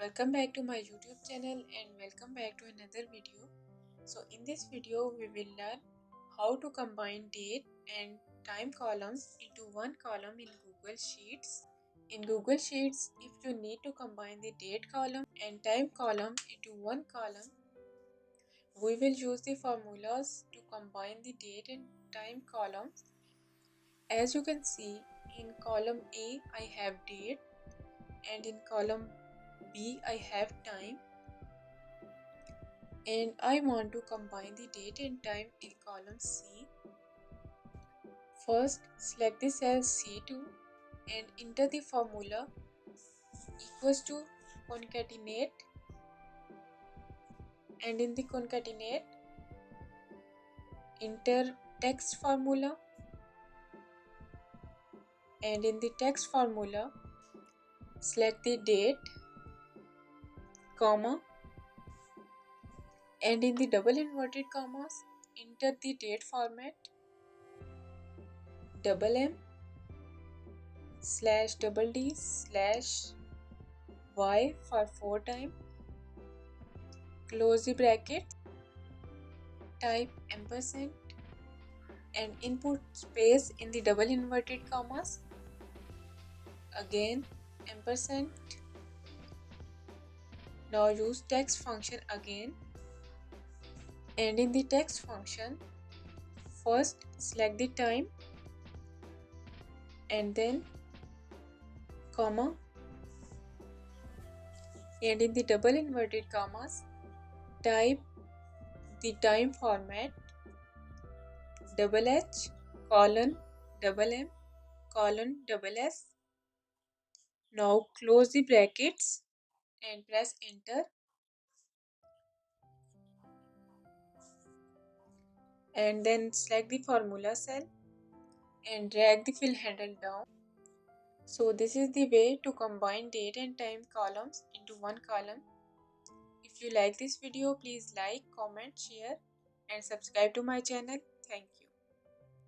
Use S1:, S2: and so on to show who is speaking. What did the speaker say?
S1: Welcome back to my YouTube channel and welcome back to another video. So in this video we will learn how to combine date and time columns into one column in Google Sheets. In Google Sheets, if you need to combine the date column and time column into one column, we will use the formulas to combine the date and time columns. As you can see, in column A I have date and in column B I have time, and I want to combine the date and time in column C. First, select the cell C2 and enter the formula equals to concatenate, and in the concatenate enter text formula, and in the text formula select the date, comma, and in the double inverted commas enter the date format $M /DD /y for 4 time, close the bracket, type ampersand and input space in the double inverted commas, again ampersand. Now use text function again, and in the text function first select the time and then comma, and in the double inverted commas type the time format $H $M $S. Now close the brackets and press enter, and then select the formula cell and drag the fill handle down. So this is the way to combine date and time columns into one column. If you like this video, please like, comment, share and subscribe to my channel. Thank you.